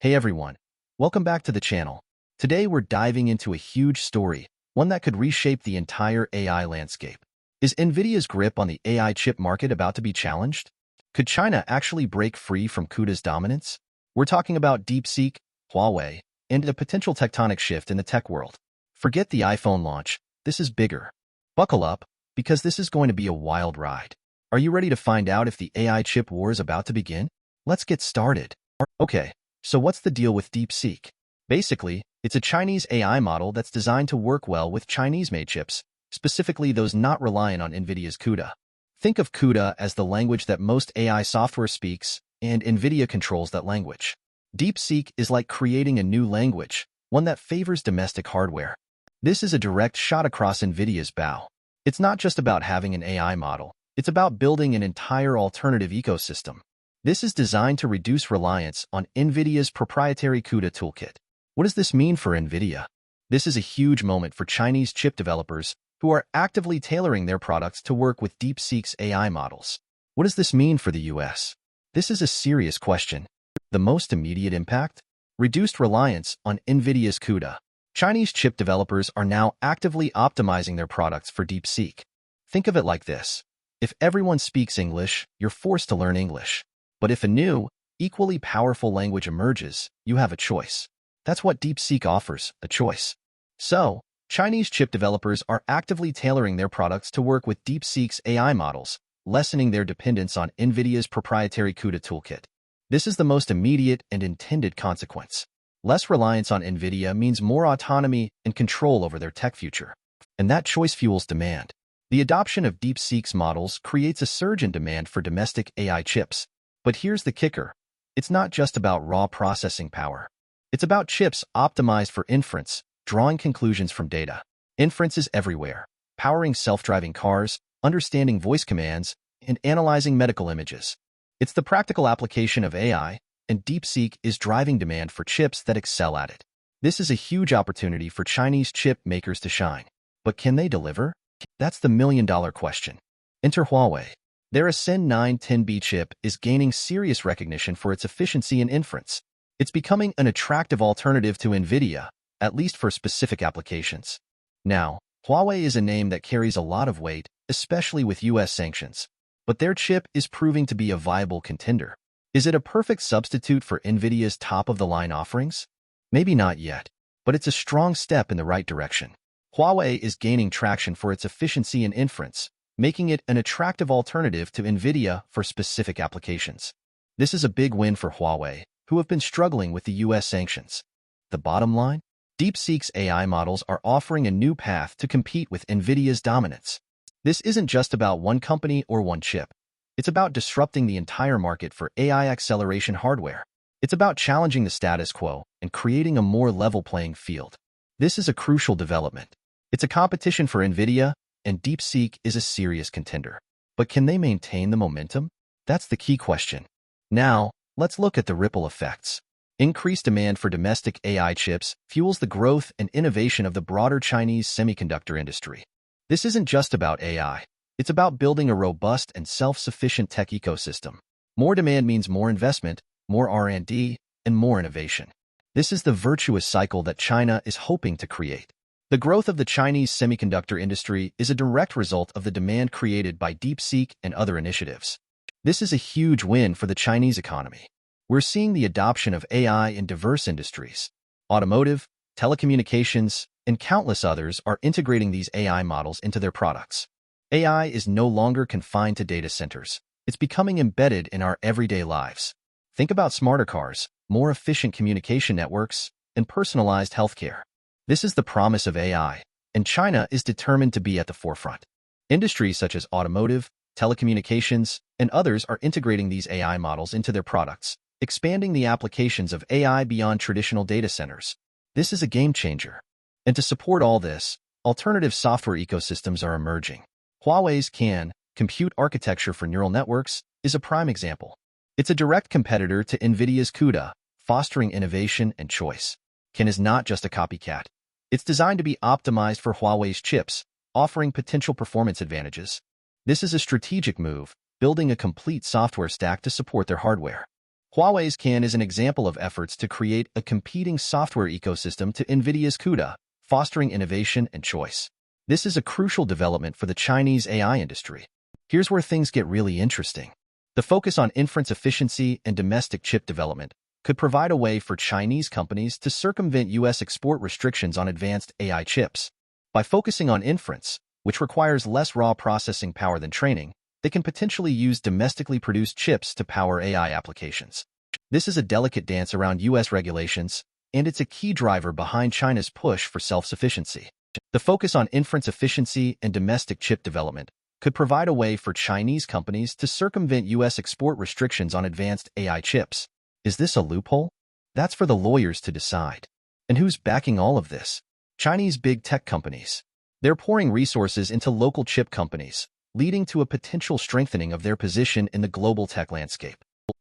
Hey everyone, welcome back to the channel. Today we're diving into a huge story, one that could reshape the entire AI landscape. Is Nvidia's grip on the AI chip market about to be challenged? Could China actually break free from CUDA's dominance? We're talking about DeepSeek, Huawei, and a potential tectonic shift in the tech world. Forget the iPhone launch, this is bigger. Buckle up, because this is going to be a wild ride. Are you ready to find out if the AI chip war is about to begin? Let's get started. Okay. So what's the deal with DeepSeek? Basically, it's a Chinese AI model that's designed to work well with Chinese-made chips, specifically those not reliant on Nvidia's CUDA. Think of CUDA as the language that most AI software speaks, and Nvidia controls that language. DeepSeek is like creating a new language, one that favors domestic hardware. This is a direct shot across Nvidia's bow. It's not just about having an AI model, it's about building an entire alternative ecosystem. This is designed to reduce reliance on Nvidia's proprietary CUDA toolkit. What does this mean for Nvidia? This is a huge moment for Chinese chip developers who are actively tailoring their products to work with DeepSeek's AI models. What does this mean for the US? This is a serious question. The most immediate impact? Reduced reliance on Nvidia's CUDA. Chinese chip developers are now actively optimizing their products for DeepSeek. Think of it like this. If everyone speaks English, you're forced to learn English. But if a new, equally powerful language emerges, you have a choice. That's what DeepSeek offers, a choice. So, Chinese chip developers are actively tailoring their products to work with DeepSeek's AI models, lessening their dependence on Nvidia's proprietary CUDA toolkit. This is the most immediate and intended consequence. Less reliance on Nvidia means more autonomy and control over their tech future. And that choice fuels demand. The adoption of DeepSeek's models creates a surge in demand for domestic AI chips. But here's the kicker. It's not just about raw processing power. It's about chips optimized for inference, drawing conclusions from data. Inference is everywhere, powering self-driving cars, understanding voice commands, and analyzing medical images. It's the practical application of AI, and DeepSeek is driving demand for chips that excel at it. This is a huge opportunity for Chinese chip makers to shine. But can they deliver? That's the million-dollar question. Enter Huawei. Their Ascend 910B chip is gaining serious recognition for its efficiency in inference. It's becoming an attractive alternative to Nvidia, at least for specific applications. Now, Huawei is a name that carries a lot of weight, especially with US sanctions. But their chip is proving to be a viable contender. Is it a perfect substitute for Nvidia's top-of-the-line offerings? Maybe not yet, but it's a strong step in the right direction. Huawei is gaining traction for its efficiency in inference, making it an attractive alternative to Nvidia for specific applications. This is a big win for Huawei, who have been struggling with the US sanctions. The bottom line? DeepSeek's AI models are offering a new path to compete with Nvidia's dominance. This isn't just about one company or one chip. It's about disrupting the entire market for AI acceleration hardware. It's about challenging the status quo and creating a more level playing field. This is a crucial development. It's a competition for Nvidia, and DeepSeek is a serious contender. But can they maintain the momentum? That's the key question. Now, let's look at the ripple effects. Increased demand for domestic AI chips fuels the growth and innovation of the broader Chinese semiconductor industry. This isn't just about AI. It's about building a robust and self-sufficient tech ecosystem. More demand means more investment, more R&D, and more innovation. This is the virtuous cycle that China is hoping to create. The growth of the Chinese semiconductor industry is a direct result of the demand created by DeepSeek and other initiatives. This is a huge win for the Chinese economy. We're seeing the adoption of AI in diverse industries. Automotive, telecommunications, and countless others are integrating these AI models into their products. AI is no longer confined to data centers. It's becoming embedded in our everyday lives. Think about smarter cars, more efficient communication networks, and personalized healthcare. This is the promise of AI, and China is determined to be at the forefront. Industries such as automotive, telecommunications, and others are integrating these AI models into their products, expanding the applications of AI beyond traditional data centers. This is a game changer. And to support all this, alternative software ecosystems are emerging. Huawei's CAN, compute architecture for neural networks, is a prime example. It's a direct competitor to Nvidia's CUDA, fostering innovation and choice. CAN is not just a copycat. It's designed to be optimized for Huawei's chips, offering potential performance advantages. This is a strategic move, building a complete software stack to support their hardware. Huawei's CAN is an example of efforts to create a competing software ecosystem to Nvidia's CUDA, fostering innovation and choice. This is a crucial development for the Chinese AI industry. Here's where things get really interesting. The focus on inference efficiency and domestic chip development could provide a way for Chinese companies to circumvent U.S. export restrictions on advanced AI chips. By focusing on inference, which requires less raw processing power than training, they can potentially use domestically produced chips to power AI applications. This is a delicate dance around U.S. regulations, and it's a key driver behind China's push for self-sufficiency. The focus on inference efficiency and domestic chip development could provide a way for Chinese companies to circumvent U.S. export restrictions on advanced AI chips. Is this a loophole? That's for the lawyers to decide. And who's backing all of this? Chinese big tech companies. They're pouring resources into local chip companies, leading to a potential strengthening of their position in the global tech landscape.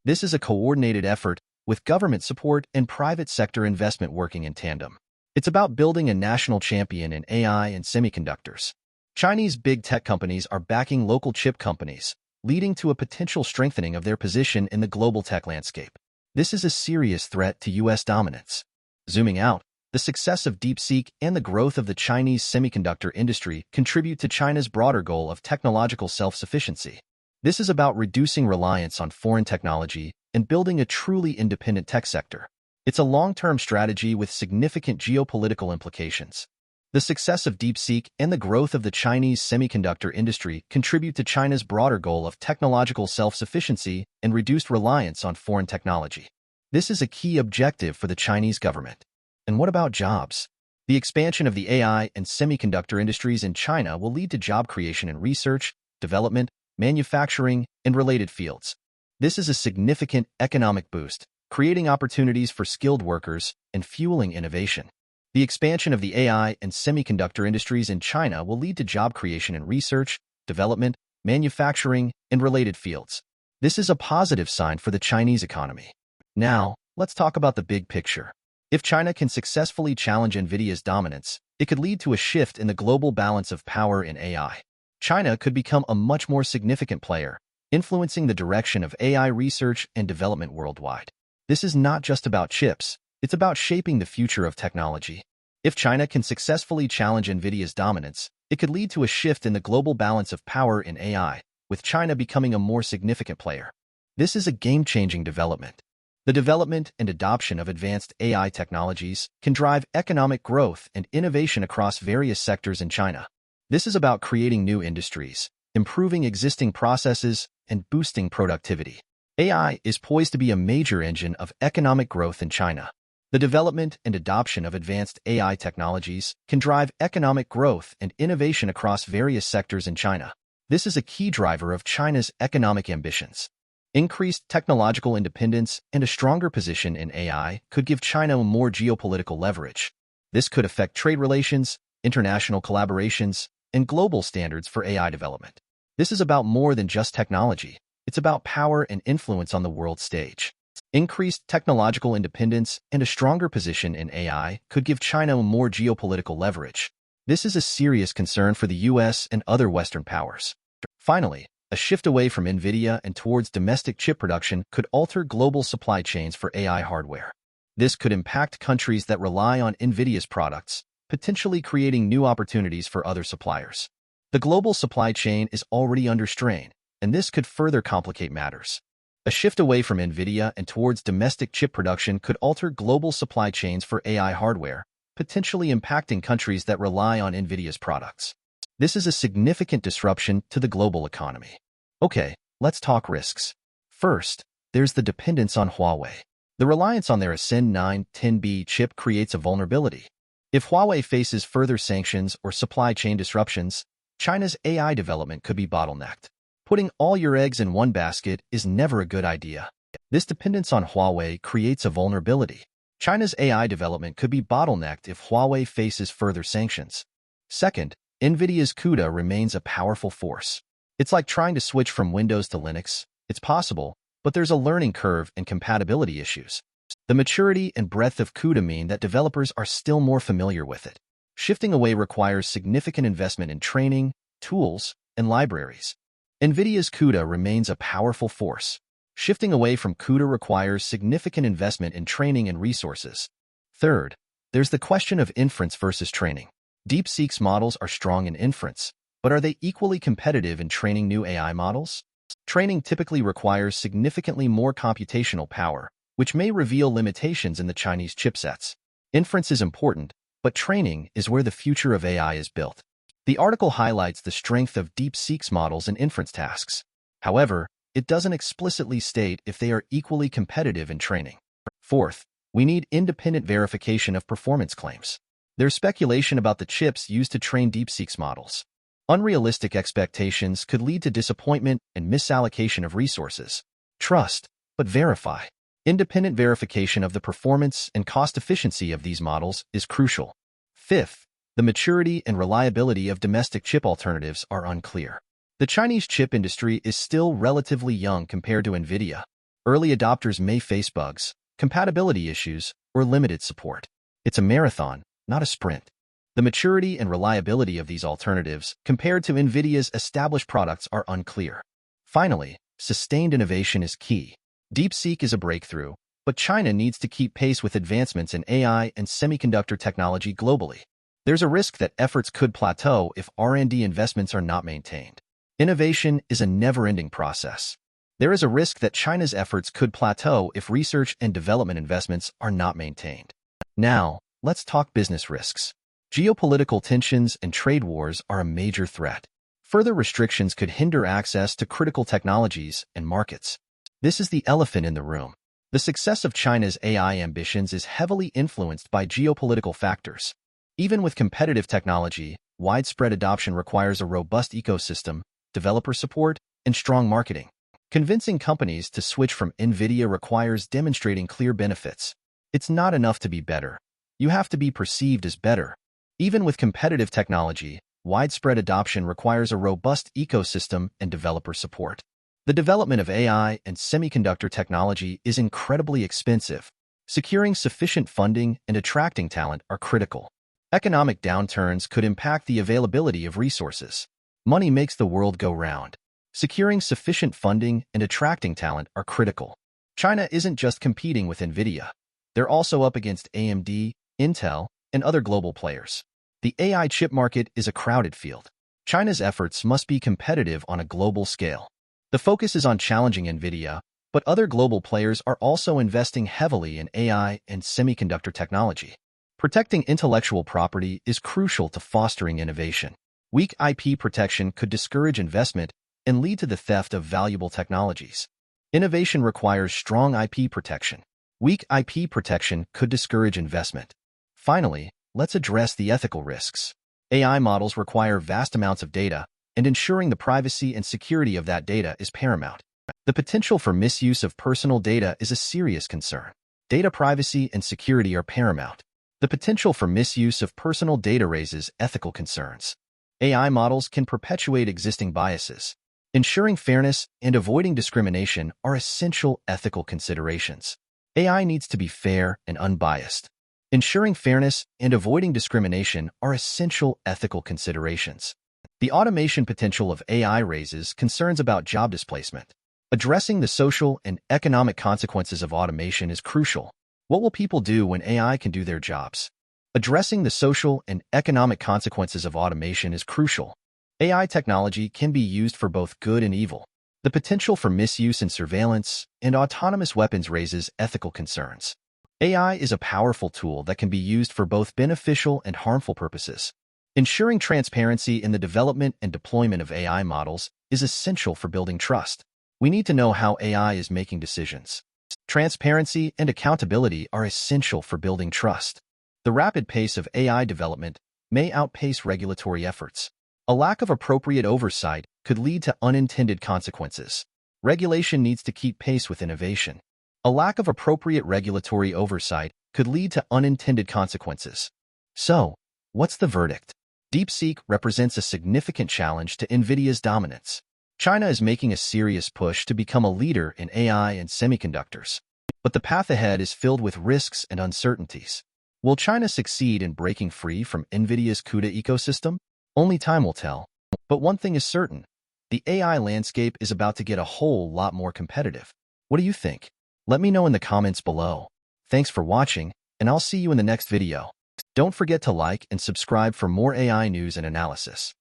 This is a coordinated effort with government support and private sector investment working in tandem. It's about building a national champion in AI and semiconductors. Chinese big tech companies are backing local chip companies, leading to a potential strengthening of their position in the global tech landscape. This is a serious threat to U.S. dominance. Zooming out, the success of DeepSeek and the growth of the Chinese semiconductor industry contribute to China's broader goal of technological self-sufficiency. This is about reducing reliance on foreign technology and building a truly independent tech sector. It's a long-term strategy with significant geopolitical implications. The success of DeepSeek and the growth of the Chinese semiconductor industry contribute to China's broader goal of technological self-sufficiency and reduced reliance on foreign technology. This is a key objective for the Chinese government. And what about jobs? The expansion of the AI and semiconductor industries in China will lead to job creation in research, development, manufacturing, and related fields. This is a significant economic boost, creating opportunities for skilled workers and fueling innovation. The expansion of the AI and semiconductor industries in China will lead to job creation in research, development, manufacturing, and related fields. This is a positive sign for the Chinese economy. Now, let's talk about the big picture. If China can successfully challenge Nvidia's dominance, it could lead to a shift in the global balance of power in AI. China could become a much more significant player, influencing the direction of AI research and development worldwide. This is not just about chips, it's about shaping the future of technology. If China can successfully challenge Nvidia's dominance, it could lead to a shift in the global balance of power in AI, with China becoming a more significant player. This is a game-changing development. The development and adoption of advanced AI technologies can drive economic growth and innovation across various sectors in China. This is about creating new industries, improving existing processes, and boosting productivity. AI is poised to be a major engine of economic growth in China. The development and adoption of advanced AI technologies can drive economic growth and innovation across various sectors in China. This is a key driver of China's economic ambitions. Increased technological independence and a stronger position in AI could give China more geopolitical leverage. This could affect trade relations, international collaborations, and global standards for AI development. This is about more than just technology. It's about power and influence on the world stage. Increased technological independence and a stronger position in AI could give China more geopolitical leverage. This is a serious concern for the U.S. and other Western powers. Finally, a shift away from Nvidia and towards domestic chip production could alter global supply chains for AI hardware. This could impact countries that rely on Nvidia's products, potentially creating new opportunities for other suppliers. The global supply chain is already under strain, and this could further complicate matters. A shift away from Nvidia and towards domestic chip production could alter global supply chains for AI hardware, potentially impacting countries that rely on Nvidia's products. This is a significant disruption to the global economy. Okay, let's talk risks. First, there's the dependence on Huawei. The reliance on their Ascend 910B chip creates a vulnerability. If Huawei faces further sanctions or supply chain disruptions, China's AI development could be bottlenecked. Putting all your eggs in one basket is never a good idea. This dependence on Huawei creates a vulnerability. China's AI development could be bottlenecked if Huawei faces further sanctions. Second, Nvidia's CUDA remains a powerful force. It's like trying to switch from Windows to Linux. It's possible, but there's a learning curve and compatibility issues. The maturity and breadth of CUDA mean that developers are still more familiar with it. Shifting away requires significant investment in training, tools, and libraries. Nvidia's CUDA remains a powerful force. Shifting away from CUDA requires significant investment in training and resources. Third, there's the question of inference versus training. DeepSeek's models are strong in inference, but are they equally competitive in training new AI models? Training typically requires significantly more computational power, which may reveal limitations in the Chinese chipsets. Inference is important, but training is where the future of AI is built. The article highlights the strength of DeepSeek's models in inference tasks. However, it doesn't explicitly state if they are equally competitive in training. Fourth, we need independent verification of performance claims. There's speculation about the chips used to train DeepSeek's models. Unrealistic expectations could lead to disappointment and misallocation of resources. Trust, but verify. Independent verification of the performance and cost efficiency of these models is crucial. Fifth, the maturity and reliability of domestic chip alternatives are unclear. The Chinese chip industry is still relatively young compared to Nvidia. Early adopters may face bugs, compatibility issues, or limited support. It's a marathon, not a sprint. The maturity and reliability of these alternatives compared to Nvidia's established products are unclear. Finally, sustained innovation is key. DeepSeek is a breakthrough, but China needs to keep pace with advancements in AI and semiconductor technology globally. There's a risk that efforts could plateau if R&D investments are not maintained. Innovation is a never-ending process. There is a risk that China's efforts could plateau if research and development investments are not maintained. Now, let's talk business risks. Geopolitical tensions and trade wars are a major threat. Further restrictions could hinder access to critical technologies and markets. This is the elephant in the room. The success of China's AI ambitions is heavily influenced by geopolitical factors. Even with competitive technology, widespread adoption requires a robust ecosystem, developer support, and strong marketing. Convincing companies to switch from Nvidia requires demonstrating clear benefits. It's not enough to be better. You have to be perceived as better. Even with competitive technology, widespread adoption requires a robust ecosystem and developer support. The development of AI and semiconductor technology is incredibly expensive. Securing sufficient funding and attracting talent are critical. Economic downturns could impact the availability of resources. Money makes the world go round. Securing sufficient funding and attracting talent are critical. China isn't just competing with Nvidia. They're also up against AMD, Intel, and other global players. The AI chip market is a crowded field. China's efforts must be competitive on a global scale. The focus is on challenging Nvidia, but other global players are also investing heavily in AI and semiconductor technology. Protecting intellectual property is crucial to fostering innovation. Weak IP protection could discourage investment and lead to the theft of valuable technologies. Innovation requires strong IP protection. Weak IP protection could discourage investment. Finally, let's address the ethical risks. AI models require vast amounts of data, and ensuring the privacy and security of that data is paramount. The potential for misuse of personal data is a serious concern. Data privacy and security are paramount. The potential for misuse of personal data raises ethical concerns. AI models can perpetuate existing biases. Ensuring fairness and avoiding discrimination are essential ethical considerations. AI needs to be fair and unbiased. Ensuring fairness and avoiding discrimination are essential ethical considerations. The automation potential of AI raises concerns about job displacement. Addressing the social and economic consequences of automation is crucial. What will people do when AI can do their jobs? Addressing the social and economic consequences of automation is crucial. AI technology can be used for both good and evil. The potential for misuse in surveillance and autonomous weapons raises ethical concerns. AI is a powerful tool that can be used for both beneficial and harmful purposes. Ensuring transparency in the development and deployment of AI models is essential for building trust. We need to know how AI is making decisions. Transparency and accountability are essential for building trust. The rapid pace of AI development may outpace regulatory efforts. A lack of appropriate oversight could lead to unintended consequences. Regulation needs to keep pace with innovation. A lack of appropriate regulatory oversight could lead to unintended consequences. So, what's the verdict? DeepSeek represents a significant challenge to Nvidia's dominance. China is making a serious push to become a leader in AI and semiconductors. But the path ahead is filled with risks and uncertainties. Will China succeed in breaking free from Nvidia's CUDA ecosystem? Only time will tell. But one thing is certain. The AI landscape is about to get a whole lot more competitive. What do you think? Let me know in the comments below. Thanks for watching, and I'll see you in the next video. Don't forget to like and subscribe for more AI news and analysis.